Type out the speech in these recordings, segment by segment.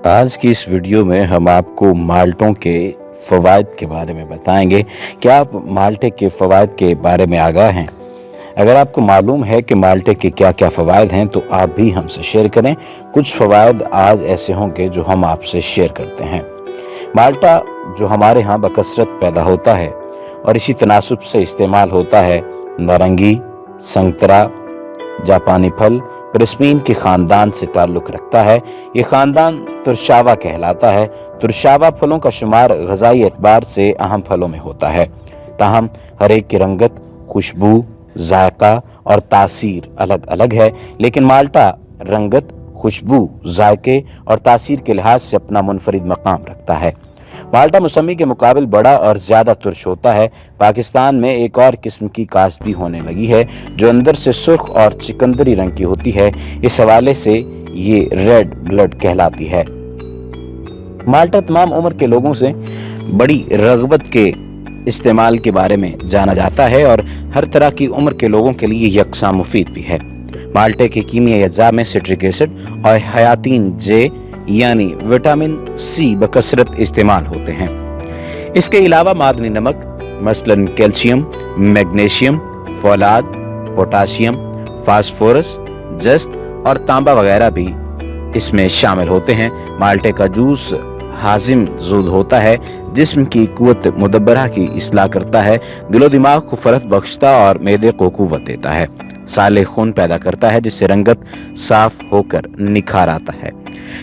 आज की इस वीडियो में हम आपको माल्टों के फ़वाइद के बारे में बताएंगे। क्या आप माल्टे के फ़वाइद के बारे में आगाह हैं? अगर आपको मालूम है कि माल्टे के क्या क्या फ़वाइद हैं तो आप भी हमसे शेयर करें। कुछ फ़वाइद आज ऐसे होंगे जो हम आपसे शेयर करते हैं। माल्टा जो हमारे यहाँ बकसरत पैदा होता है और इसी तनासुब से इस्तेमाल होता है, नारंगी, संतरा, जापानी फल ब्रिस्बेन के ख़ानदान से ताल्लुक़ रखता है। ये ख़ानदान तुरशावा कहलाता है। तुरशावा फलों का शुमार ग़ज़ाई एतबार से अहम फलों में होता है। ताहम हर एक की रंगत, खुशबू, जायका और तासीर अलग अलग है, लेकिन माल्टा रंगत, खुशबू, जायके और तासीर के लिहाज से अपना मुनफरिद मकाम रखता है। माल्टा मौसमी के मुकाबिल बड़ा और ज़्यादा तुर्श होता है। पाकिस्तान में एक और किस्म की काश्त भी होने लगी है जो अंदर से सुर्ख और चिकंदरी रंग की होती है। इस हवाले से ये रेड ब्लड कहलाती है। माल्टा तमाम उम्र के लोगों से बड़ी रगबत के इस्तेमाल के बारे में जाना जाता है और हर तरह की उम्र के लोगों के लिए यकसा मुफीद भी है। माल्टे के कीमियाई अज्जा में सिट्रिक एसिड और हयातीन जे यानी विटामिन सी बकसरत इस्तेमाल होते हैं। इसके अलावा मादनी नमक मसलन कैल्शियम, मैग्नीशियम, फौलाद, पोटाशियम, फास्फोरस, जस्त और तांबा वगैरह भी इसमें शामिल होते हैं। माल्टे का जूस हाजिम ज़ूद होता है, जिस्म की कुव्वत मुदब्बरा की इस्लाह करता है, दिलो दिमाग को फरहत बख्शता और मैदे को कुव्वत देता है, साले खून पैदा करता है जिससे रंगत साफ होकर निखार आता है।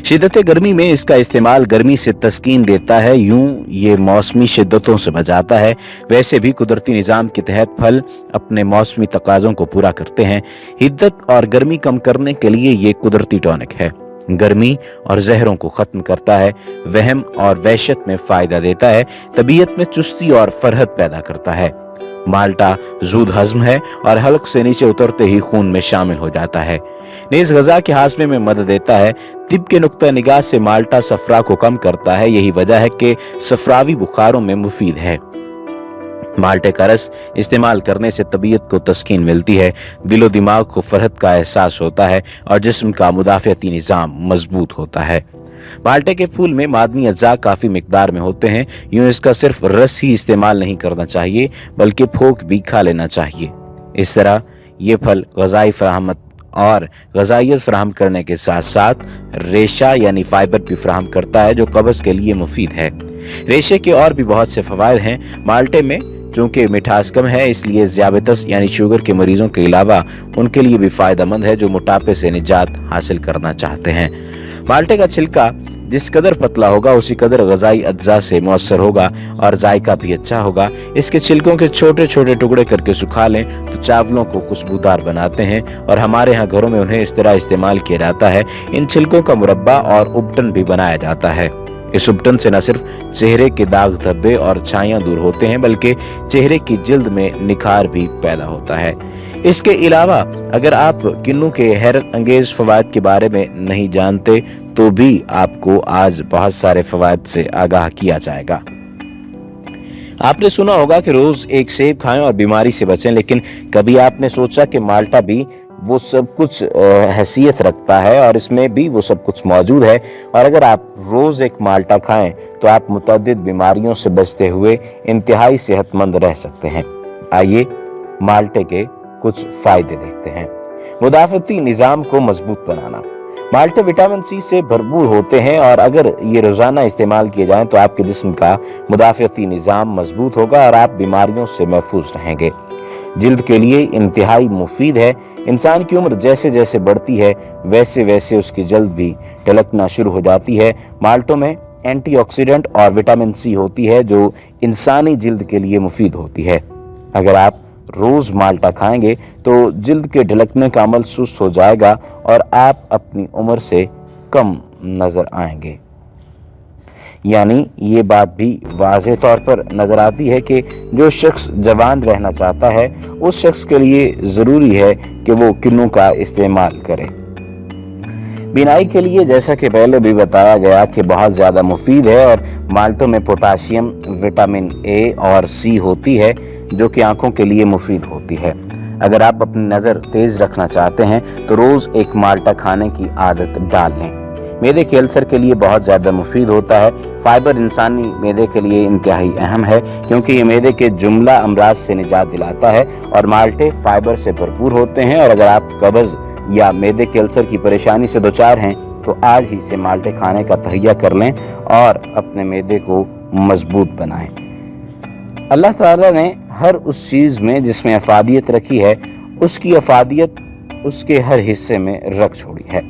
शिद्दत गर्मी में इसका इस्तेमाल गर्मी से तस्कीन देता है। यूं ये मौसमी शिद्दतों से बचाता है। वैसे भी कुदरती निज़ाम के तहत फल अपने मौसमी तकाज़ों को पूरा करते हैं। हिद्दत और गर्मी कम करने के लिए ये कुदरती टॉनिक है। गर्मी और जहरों को ख़त्म करता है, वहम और वहशत में फ़ायदा देता है, तबीयत में चुस्ती और फरहत पैदा करता है। माल्टा ज़ूद हज़म है और हल्क से नीचे उतरते ही खून में शामिल हो जाता है। नेज़ ग़ज़ा के हाज़मे में मदद देता है। तिब के नुक्ता निगाह से माल्टा सफ़रा को कम करता है। यही वजह है कि सफ़रावी बुखारों में मुफीद है। माल्टे का रस इस्तेमाल करने से तबीयत को तस्कीन मिलती है, दिलो दिमाग को फरहत का एहसास होता है और जिस्म का मुदाफ़ियाती निज़ाम मजबूत होता है। माल्टे के फूल में मादनी अज्जा काफ़ी मिकदार में होते हैं। यूँ इसका सिर्फ रस ही इस्तेमाल नहीं करना चाहिए बल्कि फोक भी खा लेना चाहिए। इस तरह ये फल ग़ज़ाई फराहमत और ग़ज़ाइयत फराहम करने के साथ साथ रेशा यानी फाइबर भी फराहम करता है जो कब्ज़ के लिए मुफीद है। रेशे के और भी बहुत से फ़वाइद हैं। माल्टे में चूँकि मिठास कम है इसलिए ज़ियाबतस यानी शुगर के मरीजों के अलावा उनके लिए भी फ़ायदेमंद है जो मोटापे से निजात हासिल करना चाहते हैं। माल्टे का छिलका जिस कदर पतला होगा उसी कदर ग़ज़ाई अज्जा से मुअस्सर होगा और जायका भी अच्छा होगा। इसके छिलकों के छोटे छोटे टुकड़े करके सुखा लें तो चावलों को खुशबूदार बनाते हैं और हमारे यहाँ घरों में उन्हें इस तरह इस्तेमाल किया जाता है। इन छिलकों का मुरब्बा और उपटन भी बनाया जाता है। इस उपटन से न सिर्फ चेहरे के दाग धब्बे और छाइयाँ दूर होते हैं बल्कि चेहरे की जिल्द में निखार भी पैदा होता है। इसके अलावा अगर आप किन्नू के हैरत अंगेज फ़वाइद के बारे में नहीं जानते तो भी आपको आज बहुत सारे फ़वाइद से आगाह किया जाएगा। आपने सुना होगा कि रोज एक सेब खाएं और बीमारी से बचें, लेकिन कभी आपने सोचा कि माल्टा भी वो सब कुछ हैसियत रखता है और इसमें भी वो सब कुछ मौजूद है और अगर आप रोज एक माल्टा खाएं तो आप मुतअद्दिद बीमारियों से बचते हुए इंतहाई सेहतमंद रह सकते हैं। आइए माल्टे के कुछ फायदे देखते हैं। मुदाफ़ती निज़ाम को मजबूत बनाना। माल्टे विटामिन सी से भरपूर होते हैं और अगर ये रोज़ाना इस्तेमाल किए जाएं तो आपके जिस्म का मुदाफ़ती निज़ाम मजबूत होगा और आप बीमारियों से महफूज रहेंगे। जिल्द के लिए इंतहाई मुफीद है। इंसान की उम्र जैसे जैसे बढ़ती है वैसे वैसे उसकी जल्द भी ढलकना शुरू हो जाती है। माल्टों में एंटीऑक्सीडेंट और विटामिन सी होती है जो इंसानी जिल्द के लिए मुफीद होती है। अगर आप रोज माल्टा खाएंगे तो जिल्द के ढलकने का अमल सुस्त हो जाएगा और आप अपनी उम्र से कम नजर आएंगे। यानी ये बात भी वाज़ेह तौर पर नजर आती है कि जो शख्स जवान रहना चाहता है उस शख्स के लिए ज़रूरी है कि वो किन्नू का इस्तेमाल करे। बीनाई के लिए जैसा कि पहले भी बताया गया कि बहुत ज़्यादा मुफीद है और माल्टों में पोटाशियम, विटामिन ए और सी होती है जो कि आंखों के लिए मुफीद होती है। अगर आप अपनी नज़र तेज़ रखना चाहते हैं तो रोज़ एक माल्टा खाने की आदत डाल लें। میدے کے अल्सर के लिए बहुत ज़्यादा मुफीद होता है। फाइबर इंसानी मैदे के लिए इंतहाई अहम है क्योंकि ये मैदे के जुमला अमराज से निजात दिलाता है और माल्टे फाइबर से भरपूर होते हैं। और अगर आप कब्ज़ या मैदे के अल्सर की परेशानी से दोचार हैं तो आज ही से माल्टे खाने का तहैया कर लें और अपने मैदे को मजबूत बनाएं। अल्लाह ताला ने हर उस चीज़ में जिसमें अफादियत रखी है उसकी अफादियत उसके हर हिस्से में रख छोड़ी है।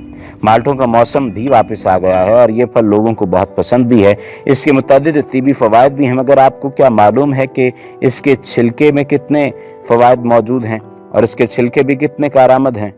माल्टों का मौसम भी वापस आ गया है और ये फल लोगों को बहुत पसंद भी है। इसके मुतअद्दिद तिबी फ़वाइद भी हैं, मगर आपको क्या मालूम है कि इसके छिलके में कितने फ़वाइद मौजूद हैं और इसके छिलके भी कितने कारआमद हैं।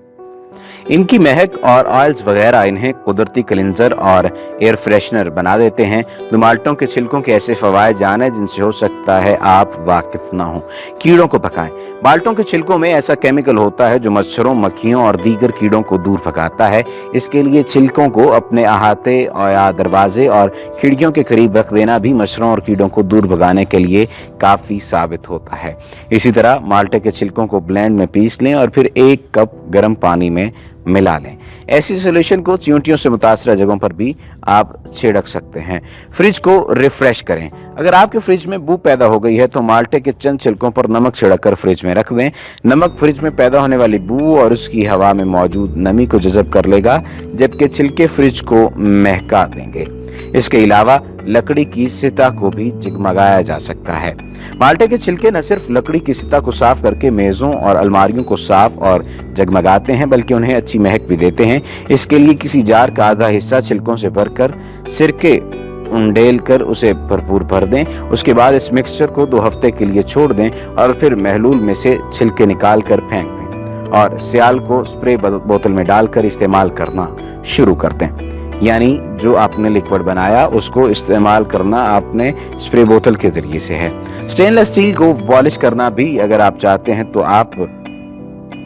इनकी महक और ऑयल्स वगैरह इन्हें कुदरती क्लिंजर और एयर फ्रेशनर बना देते हैं। तो माल्टों के छिलकों के ऐसे फ़वाइद जाने जिनसे हो सकता है आप वाकिफ ना हो। कीड़ों को भगाएं। माल्टों के छिलकों में ऐसा केमिकल होता है जो मच्छरों, मक्खियों और दीगर कीड़ों को दूर भगाता है। इसके लिए छिलकों को अपने अहाते या दरवाजे और खिड़कियों के करीब रख देना भी मच्छरों और कीड़ों को दूर भगाने के लिए काफ़ी साबित होता है। इसी तरह माल्टे के छिलकों को ब्लेंड में पीस लें और फिर 1 कप गर्म पानी में मिला लें। ऐसी सोल्यूशन को चींटियों से मुतासरा जगहों पर भी आप छिड़क सकते हैं। फ्रिज को रिफ्रेश करें। अगर आपके फ्रिज में बू पैदा हो गई है तो माल्टे के चंद छिलकों पर नमक छिड़क कर फ्रिज में रख दें। नमक फ्रिज में पैदा होने वाली बू और उसकी हवा में मौजूद नमी को जज़ब कर लेगा, जबकि छिलके फ्रिज को महका देंगे। इसके अलावा लकड़ी की सतह को भी जगमगाया जा सकता है। माल्टे के छिलके न सिर्फ लकड़ी की सतह को साफ करके मेज़ों और अलमारियों को साफ और जगमगाते हैं, बल्कि उन्हें अच्छी महक भी देते हैं। इसके लिए किसी जार का आधा हिस्सा छिलकों से भरकर सिरके उंडेल कर उसे भरपूर भर दें। उसके बाद इस मिक्सचर को 2 हफ्ते के लिए छोड़ दें और फिर महलूल में से छिलके निकाल कर फेंक दें और सियाल को स्प्रे बोतल में डालकर इस्तेमाल करना शुरू कर दें। यानी जो आपने लिक्विड बनाया उसको इस्तेमाल करना आपने स्प्रे बोतल के ज़रिए से है। स्टेनलेस स्टील को पॉलिश करना भी अगर आप चाहते हैं तो आप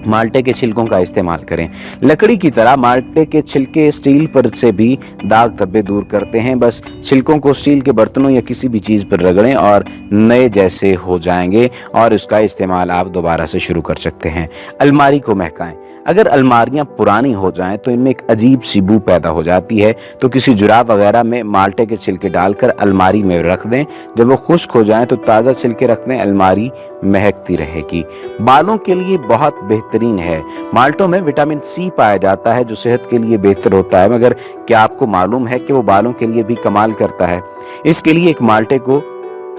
माल्टे के छिलकों का इस्तेमाल करें। लकड़ी की तरह माल्टे के छिलके स्टील पर से भी दाग धब्बे दूर करते हैं। बस छिलकों को स्टील के बर्तनों या किसी भी चीज़ पर रगड़ें और नए जैसे हो जाएंगे और उसका इस्तेमाल आप दोबारा से शुरू कर सकते हैं। अलमारी को महकाएं। अगर अलमारियां पुरानी हो जाएं तो इनमें एक अजीब सी बू पैदा हो जाती है, तो किसी जुराब वगैरह में माल्टे के छिलके डालकर अलमारी में रख दें। जब वो खुश्क हो जाएं तो ताज़ा छिलके रख दें, अलमारी महकती रहेगी। बालों के लिए बहुत बेहतरीन है। माल्टों में विटामिन सी पाया जाता है जो सेहत के लिए बेहतर होता है, मगर क्या आपको मालूम है कि वो बालों के लिए भी कमाल करता है। इसके लिए एक माल्टे को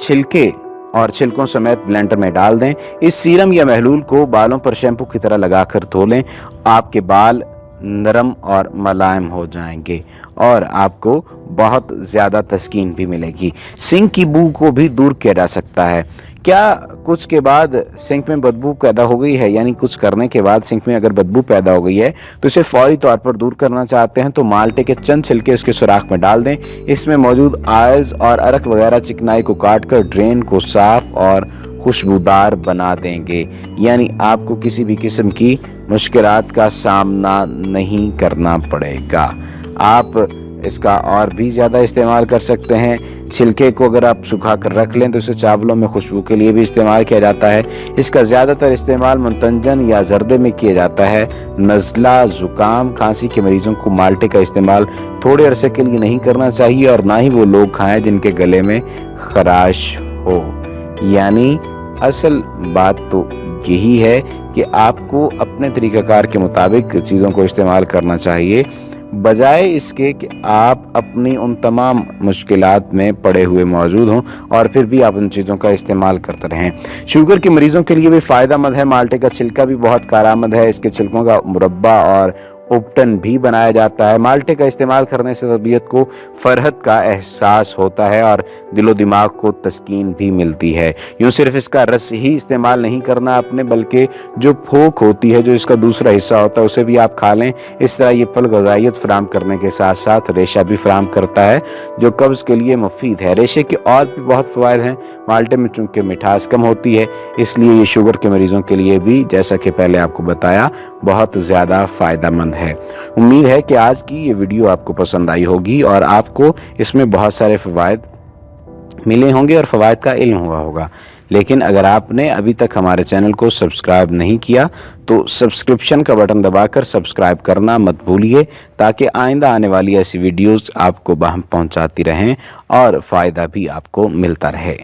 छिलके और छिलकों समेत ब्लेंडर में डाल दें। इस सीरम या महलूल को बालों पर शैम्पू की तरह लगाकर धो लें। आपके बाल नरम और मुलायम हो जाएंगे और आपको बहुत ज़्यादा तस्कीन भी मिलेगी। सिंक की बू को भी दूर किया जा सकता है। क्या कुछ के बाद सिंक में बदबू पैदा हो गई है, यानी कुछ करने के बाद सिंक में अगर बदबू पैदा हो गई है तो इसे फौरी तौर पर दूर करना चाहते हैं तो माल्टे के चंद छिलके इसके सुराख में डाल दें। इसमें मौजूद आयल्स और अरक वगैरह चिकनाई को काट कर ड्रेन को साफ और खुशबूदार बना देंगे। यानी आपको किसी भी किस्म की मुश्किलात का सामना नहीं करना पड़ेगा। आप इसका और भी ज़्यादा इस्तेमाल कर सकते हैं। छिलके को अगर आप सुखा कर रख लें तो इसे चावलों में खुशबू के लिए भी इस्तेमाल किया जाता है। इसका ज़्यादातर इस्तेमाल मुंतजन या जर्दे में किया जाता है। नज़ला, ज़ुकाम, खांसी के मरीजों को माल्टे का इस्तेमाल थोड़े अरसे के लिए नहीं करना चाहिए और ना ही वो लोग खाएं जिनके गले में खराश हो। यानी असल बात तो यही है कि आपको अपने तरीक़ाकार के मुताबिक चीज़ों को इस्तेमाल करना चाहिए, बजाय इसके कि आप अपनी उन तमाम मुश्किलात में पड़े हुए मौजूद हों और फिर भी आप उन चीज़ों का इस्तेमाल करते रहें। शुगर के मरीजों के लिए भी फ़ायदेमंद है। माल्टे का छिलका भी बहुत कारआमद है। इसके छिलकों का मुरब्बा और उपटन भी बनाया जाता है। माल्टे का इस्तेमाल करने से तबीयत को फरहत का एहसास होता है और दिलो दिमाग को तस्कीन भी मिलती है। यूँ सिर्फ इसका रस ही इस्तेमाल नहीं करना आपने, बल्कि जो फोक होती है, जो इसका दूसरा हिस्सा होता है, उसे भी आप खा लें। इस तरह ये फल ग़िज़ाइयत फराहम करने के साथ साथ रेशा भी फराहम करता है जो कब्ज़ के लिए मुफीद है। रेशे के और भी बहुत फ़वाइद हैं। माल्टे में चूँकि मिठास कम होती है इसलिए ये शुगर के मरीज़ों के लिए भी, जैसा कि पहले आपको बताया, बहुत ज़्यादा फ़ायदेमंद है। उम्मीद है कि आज की ये वीडियो आपको पसंद आई होगी और आपको इसमें बहुत सारे फ़वाइद मिले होंगे और फ़वाइद का इल्म हुआ होगा। لیکن اگر آپ نے ابھی تک ہمارے چینل کو سبسکرائب نہیں کیا تو سبسکرپشن کا بٹن دبا کر سبسکرائب کرنا مت بھولیے، تاکہ آئندہ آنے والی ایسی ویڈیوز آپ کو باہم پہنچاتی رہیں اور فائدہ بھی آپ کو ملتا رہے۔